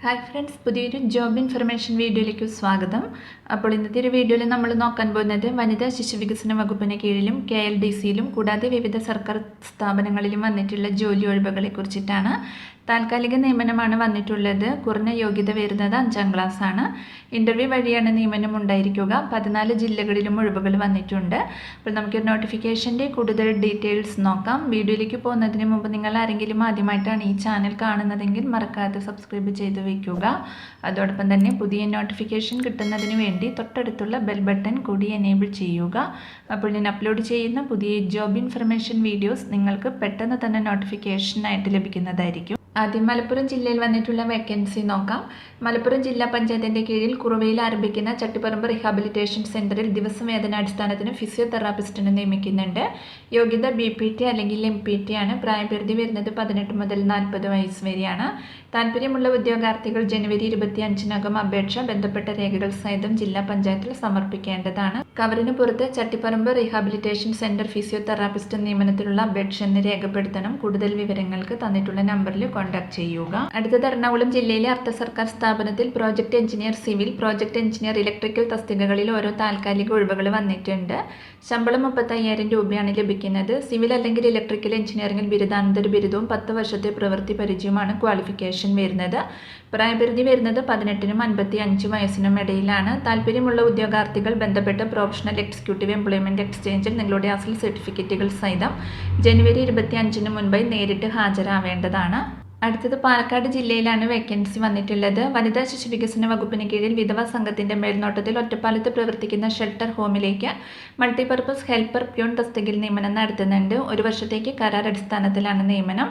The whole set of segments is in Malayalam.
ഹായ് ഫ്രണ്ട്സ്, പുതിയൊരു ജോബ് ഇൻഫർമേഷൻ വീഡിയോയിലേക്ക് സ്വാഗതം. അപ്പോൾ ഇന്നത്തെ ഒരു വീഡിയോയിൽ നമ്മൾ നോക്കാൻ പോകുന്നത് വനിതാ ശിശു വികസന വകുപ്പിന് കീഴിലും KLDCയിലും കൂടാതെ വിവിധ സർക്കാർ സ്ഥാപനങ്ങളിലും വന്നിട്ടുള്ള ജോലി ഒഴിവുകളെ കുറിച്ചിട്ടാണ്. താൽക്കാലിക നിയമനമാണ് വന്നിട്ടുള്ളത്. കുറഞ്ഞ യോഗ്യത വരുന്നത് 5ാം ക്ലാസ് ആണ്. ഇൻ്റർവ്യൂ വഴിയാണ് നിയമനം ഉണ്ടായിരിക്കുക. 14 ജില്ലകളിലും ഒഴിവുകൾ വന്നിട്ടുണ്ട്. അപ്പോൾ നമുക്ക് നോട്ടിഫിക്കേഷൻ്റെ കൂടുതൽ ഡീറ്റെയിൽസ് നോക്കാം. വീഡിയോയിലേക്ക് പോകുന്നതിന് മുമ്പ് നിങ്ങൾ ആരെങ്കിലും ആദ്യമായിട്ടാണ് ഈ ചാനൽ കാണുന്നതെങ്കിൽ മറക്കാതെ സബ്സ്ക്രൈബ് ചെയ്ത് വയ്ക്കുക. അതോടൊപ്പം തന്നെ പുതിയ നോട്ടിഫിക്കേഷൻ കിട്ടുന്നതിന് വേണ്ടി തൊട്ടടുത്തുള്ള ബെൽ ബട്ടൺ കൂടി എനേബിൾ ചെയ്യുക. അപ്പോൾ ഞാൻ അപ്ലോഡ് ചെയ്യുന്ന പുതിയ ജോബ് ഇൻഫർമേഷൻ വീഡിയോസ് നിങ്ങൾക്ക് പെട്ടെന്ന് തന്നെ നോട്ടിഫിക്കേഷനായിട്ട് ലഭിക്കുന്നതായിരിക്കും. ആദ്യം മലപ്പുറം ജില്ലയിൽ വന്നിട്ടുള്ള വേക്കൻസി നോക്കാം. മലപ്പുറം ജില്ലാ പഞ്ചായത്തിൻ്റെ കീഴിൽ കുറുവയിൽ ആരംഭിക്കുന്ന ചട്ടിപ്പറമ്പ് റീഹാബിലിറ്റേഷൻ സെൻറ്ററിൽ ദിവസവേതനാടിസ്ഥാനത്തിന് ഫിസിയോതെറാപ്പിസ്റ്റിനെ നിയമിക്കുന്നുണ്ട്. യോഗ്യത BPT അല്ലെങ്കിൽ MPT ആണ്. പ്രായപരിധി വരുന്നത് 18 മുതൽ 40 വയസ്സ് വരെയാണ്. താല്പര്യമുള്ള ഉദ്യോഗാർത്ഥികൾ ജനുവരി 25-നകം അപേക്ഷ ബന്ധപ്പെട്ട രേഖകൾ സഹിതം ജില്ലാ പഞ്ചായത്തിൽ സമർപ്പിക്കേണ്ടതാണ്. കവറിന് പുറത്ത് ചട്ടിപ്പറമ്പ് റീഹാബിലിറ്റേഷൻ സെൻറ്റർ ഫിസിയോതെറാപ്പിസ്റ്റ് നിയമനത്തിലുള്ള അപേക്ഷ എന്ന് രേഖപ്പെടുത്തണം. കൂടുതൽ വിവരങ്ങൾക്ക് തന്നിട്ടുള്ള നമ്പറിൽ കോൺടാക്ട് ചെയ്യുക. അടുത്തത് എറണാകുളം ജില്ലയിലെ അർദ്ധ സർക്കാർ സ്ഥാപനത്തിൽ project engineer civil, project engineer electrical തസ്തികകളിൽ ഓരോ താൽക്കാലിക ഒഴിവുകൾ വന്നിട്ടുണ്ട്. ശമ്പളം 35,000 രൂപയാണ് ലഭിക്കുന്നത്. സിവിൽ അല്ലെങ്കിൽ ഇലക്ട്രിക്കൽ എഞ്ചിനീയറിംഗിൽ ബിരുദാനന്തര ബിരുദവും 10 വർഷത്തെ പ്രവൃത്തി പരിചയവുമാണ് ക്വാളിഫിക്കേഷൻ വരുന്നത്. പ്രായപരിധി വരുന്നത് 18-നും 55 വയസ്സിനും ഇടയിലാണ്. താല്പര്യമുള്ള ഉദ്യോഗാർത്ഥികൾ ബന്ധപ്പെട്ട പ്രൊഫഷണൽ എക്സിക്യൂട്ടീവ് എംപ്ലോയ്മെൻറ്റ് എക്സ്ചേഞ്ചിൽ നിങ്ങളുടെ അസൽ സർട്ടിഫിക്കറ്റുകൾ സഹിതം ജനുവരി 25-ന് മുൻപായി നേരിട്ട് ഹാജരാവേണ്ടതാണ്. അടുത്തത് പാലക്കാട് ജില്ലയിലാണ് വേക്കൻസി വന്നിട്ടുള്ളത്. വനിതാ ശിശു വികസന വകുപ്പിന് കീഴിൽ വിധവ സംഘത്തിൻ്റെ മേൽനോട്ടത്തിൽ ഒറ്റപ്പാലത്ത് പ്രവർത്തിക്കുന്ന ഷെൽട്ടർ ഹോമിലേക്ക് മൾട്ടിപർപ്പസ് ഹെൽപ്പർ പ്യൂൺ തസ്തികയിൽ നിയമനം നടത്തുന്നുണ്ട്. 1 വർഷത്തേക്ക് കരാർ അടിസ്ഥാനത്തിലാണ് നിയമനം.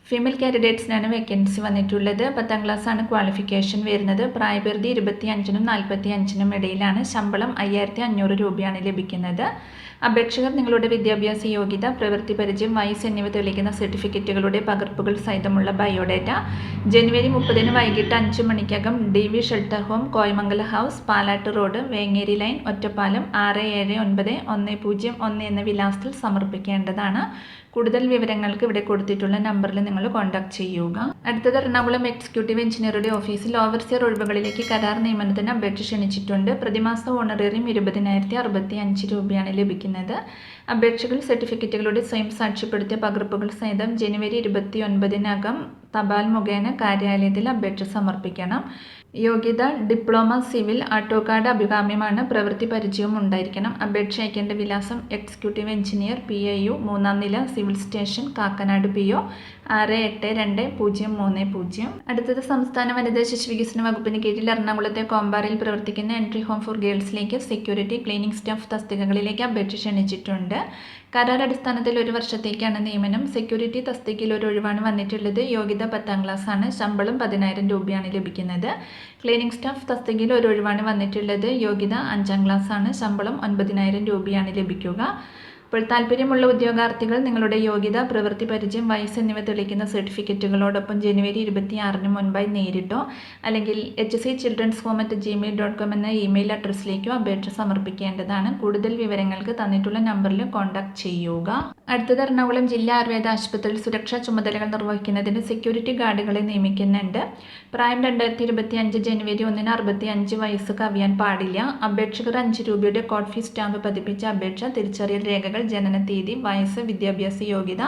ഫീമെയിൽ കാൻഡിഡേറ്റ്സിനാണ് വേക്കൻസി വന്നിട്ടുള്ളത്. 10ാം ക്ലാസ്സാണ് ക്വാളിഫിക്കേഷൻ വരുന്നത്. പ്രായപരിധി 25-നും 45-നും ഇടയിലാണ്. ശമ്പളം 5,500 രൂപയാണ് ലഭിക്കുന്നത്. അപേക്ഷകർ നിങ്ങളുടെ വിദ്യാഭ്യാസ യോഗ്യത, പ്രവൃത്തി പരിചയം, വയസ്സ് എന്നിവ തെളിയിക്കുന്ന സർട്ടിഫിക്കറ്റുകളുടെ പകർപ്പുകൾ സഹിതമുള്ള ബയോഡേറ്റ ജനുവരി 30-ന് വൈകിട്ട് 5 മണിക്കകം DV shelter home, Koyamangala house, Palat road, Vengeri lane, Ottapalam 679101 എന്ന വിലാസത്തിൽ സമർപ്പിക്കേണ്ടതാണ്. കൂടുതൽ വിവരങ്ങൾക്ക് ഇവിടെ കൊടുത്തിട്ടുള്ള നമ്പറിൽ നിങ്ങൾ കോൺടാക്ട് ചെയ്യുക. അടുത്തത് എറണാകുളം എക്സിക്യൂട്ടീവ് എഞ്ചിനീയറുടെ ഓഫീസിൽ ഓവർസിയർ ഒഴിവുകളിലേക്ക് കരാർ നിയമനത്തിന് അപേക്ഷ ക്ഷണിച്ചിട്ടുണ്ട്. പ്രതിമാസ ഓണറേറിയം 20,065 രൂപയാണ് ലഭിക്കുന്നത്. അപേക്ഷകൾ സർട്ടിഫിക്കറ്റുകളുടെ സ്വയം സാക്ഷ്യപ്പെടുത്തിയ പകർപ്പുകൾ സഹിതം ജനുവരി 29-നകം തപാൽ മുഖേന കാര്യാലയത്തിൽ അപേക്ഷ സമർപ്പിക്കണം. യോഗ്യത ഡിപ്ലോമ സിവിൽ, ആട്ടോകാർഡ് അഭികാമ്യമാണ്. പ്രവൃത്തി പരിചയവും ഉണ്ടായിരിക്കണം. അപേക്ഷ അയക്കേണ്ട വിലാസം എക്സിക്യൂട്ടീവ് എഞ്ചിനീയർ PIU 3ാം നില, സിവിൽ സ്റ്റേഷൻ, കാക്കനാട് PO 682030. അടുത്തത് സംസ്ഥാന വനിതാ ശിശു വികസന വകുപ്പിന് കീഴിൽ എറണാകുളത്തെ കോമ്പാറയിൽ പ്രവർത്തിക്കുന്ന എൻട്രി ഹോം ഫോർ ഗേൾസിലേക്ക് സെക്യൂരിറ്റി, ക്ലീനിംഗ് സ്റ്റാഫ് തസ്തികകളിലേക്ക് അപേക്ഷ ക്ഷണിച്ചിട്ടുണ്ട്. കരാർ അടിസ്ഥാനത്തിൽ 1 വർഷത്തേക്കാണ് നിയമനം. സെക്യൂരിറ്റി തസ്തികയിൽ ഒരു ഒഴിവാണ് വന്നിട്ടുള്ളത്. യോഗ്യത 10ാം ക്ലാസ് ആണ്. ശമ്പളം 10,000 രൂപയാണ് ലഭിക്കുന്നത്. ക്ലീനിംഗ് സ്റ്റാഫ് തസ്തികയിൽ ഒരു ഒഴിവാണ് വന്നിട്ടുള്ളത്. യോഗ്യത 5ാം ക്ലാസ് ആണ്. ശമ്പളം 9,000 രൂപയാണ് ലഭിക്കുക. അപ്പോൾ താല്പര്യമുള്ള ഉദ്യോഗാർത്ഥികൾ നിങ്ങളുടെ യോഗ്യത, പ്രവൃത്തി പരിചയം, വയസ്സ് എന്നിവ തെളിയിക്കുന്ന സർട്ടിഫിക്കറ്റുകളോടൊപ്പം ജനുവരി 26-ന് മുൻപായി നേരിട്ടോ അല്ലെങ്കിൽ hcchildrenshome@gmail.com എന്ന ഇമെയിൽ അഡ്രസ്സിലേക്കോ അപേക്ഷ സമർപ്പിക്കേണ്ടതാണ്. കൂടുതൽ വിവരങ്ങൾക്ക് തന്നിട്ടുള്ള നമ്പറിൽ കോൺടാക്ട് ചെയ്യുക. അടുത്തത് എറണാകുളം ജില്ലാ ആയുർവേദ ആശുപത്രിയിൽ സുരക്ഷാ ചുമതലകൾ നിർവഹിക്കുന്നതിന് സെക്യൂരിറ്റി ഗാർഡുകളെ നിയമിക്കുന്നുണ്ട്. പ്രായം 2025 ജനുവരി 1-ന് 65 വയസ്സ് കവിയാൻ പാടില്ല. അപേക്ഷകർ 5 രൂപയുടെ കോഡ് ഫീസ് സ്റ്റാമ്പ് പതിപ്പിച്ച അപേക്ഷ, തിരിച്ചറിയൽ രേഖകൾ, ജനനത്തീയതി, വയസ്സ്, വിദ്യാഭ്യാസ യോഗ്യത,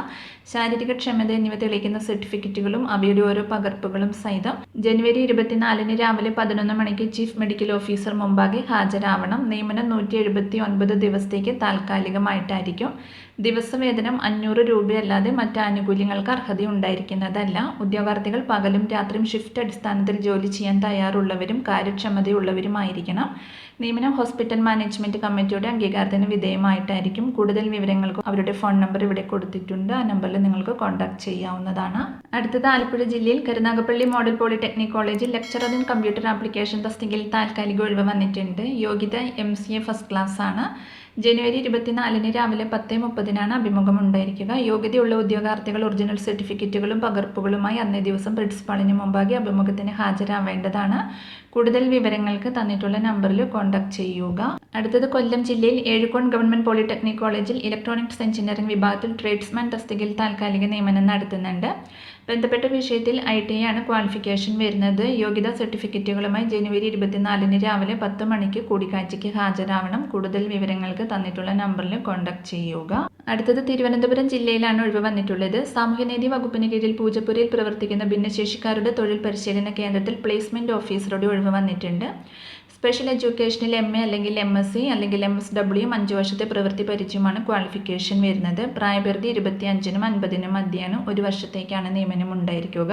ശാരീരിക ക്ഷമത എന്നിവ തെളിയിക്കുന്ന സർട്ടിഫിക്കറ്റുകളും അവയുടെ ഓരോ പകർപ്പുകളും സഹിതം ജനുവരി 24-ന് രാവിലെ 11 മണിക്ക് ചീഫ് മെഡിക്കൽ ഓഫീസർ മുമ്പാകെ ഹാജരാവണം. നിയമനം 179 ദിവസത്തേക്ക് താൽക്കാലികമായിട്ടായിരിക്കും. ദിവസവേതനം 500 രൂപയല്ലാതെ മറ്റ് ആനുകൂല്യങ്ങൾക്ക് അർഹതയുണ്ടായിരിക്കുന്നതല്ല. ഉദ്യോഗാർത്ഥികൾ പകലും രാത്രിയും ഷിഫ്റ്റ് അടിസ്ഥാനത്തിൽ ജോലി ചെയ്യാൻ തയ്യാറുള്ളവരും കാര്യക്ഷമതയുള്ളവരുമായിരിക്കണം. നിയമനം ഹോസ്പിറ്റൽ മാനേജ്മെൻറ്റ് കമ്മിറ്റിയുടെ അംഗീകാരത്തിന് വിധേയമായിട്ടായിരിക്കും. കൂടുതൽ വിവരങ്ങൾക്കും അവരുടെ ഫോൺ നമ്പർ ഇവിടെ കൊടുത്തിട്ടുണ്ട്. ആ നമ്പറിൽ നിങ്ങൾക്ക് കോൺടാക്ട് ചെയ്യാവുന്നതാണ്. അടുത്തത് ആലപ്പുഴ ജില്ലയിൽ കരുനാഗപ്പള്ളി മോഡൽ പോളിടെക്നിക് കോളേജിൽ ലെക്ചറർ ഇൻ കമ്പ്യൂട്ടർ ആപ്ലിക്കേഷൻ തസ്തികയിൽ താൽക്കാലിക ഒഴിവ് വന്നിട്ടുണ്ട്. യോഗ്യത MCA ഫസ്റ്റ് ക്ലാസ് ആണ്. ജനുവരി 24-ന് രാവിലെ 10:30-നാണ് അഭിമുഖം ഉണ്ടായിരിക്കുക. യോഗ്യതയുള്ള ഉദ്യോഗാർത്ഥികൾ ഒറിജിനൽ സർട്ടിഫിക്കറ്റുകളും പകർപ്പുകളുമായി അന്നേ ദിവസം പ്രിൻസിപ്പാളിന് മുമ്പാകെ അഭിമുഖത്തിന് ഹാജരാവേണ്ടതാണ്. കൂടുതൽ വിവരങ്ങൾക്ക് തന്നിട്ടുള്ള നമ്പറിൽ കോൺടാക്ട് ചെയ്യുക. അടുത്തത് കൊല്ലം ജില്ലയിൽ ഏഴുകോൺ ഗവൺമെൻറ് പോളിടെക്നിക് കോളേജിൽ ഇലക്ട്രോണിക്സ് എഞ്ചിനീയറിംഗ് വിഭാഗത്തിൽ ട്രേഡ്സ്മാൻ തസ്തികയിൽ താൽക്കാലിക നിയമനം നടത്തുന്നുണ്ട്. ബന്ധപ്പെട്ട വിഷയത്തിൽ ITI ആണ് ക്വാളിഫിക്കേഷൻ വരുന്നത്. യോഗ്യതാ സർട്ടിഫിക്കറ്റുകളുമായി ജനുവരി 24 രാവിലെ 10 മണിക്ക് കൂടിക്കാഴ്ചയ്ക്ക് ഹാജരാവണം. കൂടുതൽ വിവരങ്ങൾക്ക് തന്നിട്ടുള്ള നമ്പറിൽ കോൺടാക്ട് ചെയ്യുക. അടുത്തത് തിരുവനന്തപുരം ജില്ലയിലാണ് ഒഴിവ് വന്നിട്ടുള്ളത്. സാമൂഹ്യനീതി വകുപ്പിന് കീഴിൽ പൂജപ്പുരയിൽ പ്രവർത്തിക്കുന്ന ഭിന്നശേഷിക്കാരുടെ തൊഴിൽ പരിശീലന കേന്ദ്രത്തിൽ പ്ലേസ്മെന്റ് ഓഫീസറുടെ ഒഴിവ് വന്നിട്ടുണ്ട്. സ്പെഷ്യൽ എഡ്യൂക്കേഷനിൽ MA അല്ലെങ്കിൽ MSc അല്ലെങ്കിൽ MSW 5 വർഷത്തെ പ്രവൃത്തി പരിചയമാണ് ക്വാളിഫിക്കേഷൻ വരുന്നത്. പ്രായപരിധി 25-നും 50-നും മധ്യയാണ്. 1 വർഷത്തേക്കാണ് നിയമനം ഉണ്ടായിരിക്കുക.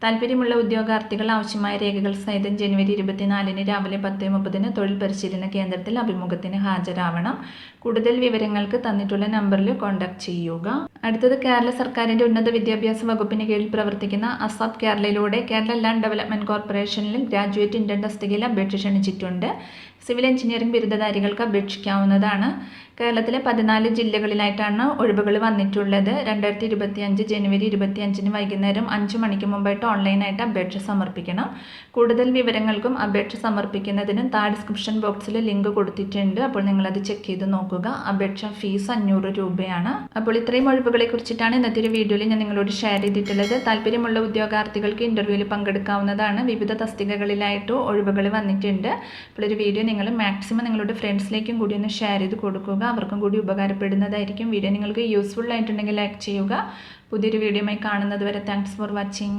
താല്പര്യമുള്ള ഉദ്യോഗാർത്ഥികൾ ആവശ്യമായ രേഖകൾ സഹിതം ജനുവരി 24 രാവിലെ 10:30 തൊഴിൽ പരിശീലന കേന്ദ്രത്തിൽ അഭിമുഖത്തിന് ഹാജരാവണം. കൂടുതൽ വിവരങ്ങൾക്ക് തന്നിട്ടുള്ള നമ്പറിൽ കോൺടാക്ട് ചെയ്യുക. അടുത്തത് കേരള സർക്കാരിൻ്റെ ഉന്നത വിദ്യാഭ്യാസ വകുപ്പിന് കീഴിൽ പ്രവർത്തിക്കുന്ന അസാപ് കേരളയിലൂടെ കേരള ലാൻഡ് ഡെവലപ്മെൻറ്റ് കോർപ്പറേഷനിൽ ഗ്രാജുവേറ്റ് ഇൻറ്റേൺ തസ്തികയിൽ അപേക്ഷ ക്ഷണിച്ചിട്ടുണ്ട്. സിവിൽ എഞ്ചിനീയറിംഗ് ബിരുദധാരികൾക്ക് അപേക്ഷിക്കാവുന്നതാണ്. കേരളത്തിലെ 14 ജില്ലകളിലായിട്ടാണ് ഒഴിവുകൾ വന്നിട്ടുള്ളത്. 2025 ജനുവരി 25 വൈകുന്നേരം 5 മണിക്ക് മുമ്പായിട്ട് ഓൺലൈനായിട്ട് അപേക്ഷ സമർപ്പിക്കണം. കൂടുതൽ വിവരങ്ങൾക്കും അപേക്ഷ സമർപ്പിക്കുന്നതിനും ഡിസ്ക്രിപ്ഷൻ ബോക്സിൽ ലിങ്ക് കൊടുത്തിട്ടുണ്ട്. അപ്പോൾ നിങ്ങളത് ചെക്ക് ചെയ്ത് നോക്കുക. അപേക്ഷ ഫീസ് 500 രൂപയാണ്. അപ്പോൾ ഇത്രയും ഒഴിവുകളെ കുറിച്ചിട്ടാണ് ഇന്നത്തെ ഒരു വീഡിയോയിൽ ഞാൻ നിങ്ങളോട് ഷെയർ ചെയ്തിട്ടുള്ളത്. താല്പര്യമുള്ള ഉദ്യോഗാർത്ഥികൾക്ക് ഇൻ്റർവ്യൂവിൽ പങ്കെടുക്കാവുന്നതാണ്. വിവിധ തസ്തികകളിലായിട്ട് ഒഴിവുകൾ വന്നിട്ടുണ്ട്. അപ്പോൾ ഒരു വീഡിയോ നിങ്ങൾ മാക്സിമം നിങ്ങളുടെ ഫ്രണ്ട്സിലേക്കും കൂടി ഒന്ന് ഷെയർ ചെയ്ത് കൊടുക്കുക. അവർക്കും കൂടി ഉപകാരപ്പെടുന്നതായിരിക്കും. വീഡിയോ നിങ്ങൾക്ക് യൂസ്ഫുൾ ആയിട്ടുണ്ടെങ്കിൽ ലൈക്ക് ചെയ്യുക. പുതിയൊരു വീഡിയോയുമായി കാണുന്നത് വരെ താങ്ക്സ് ഫോർ വാച്ചിങ്.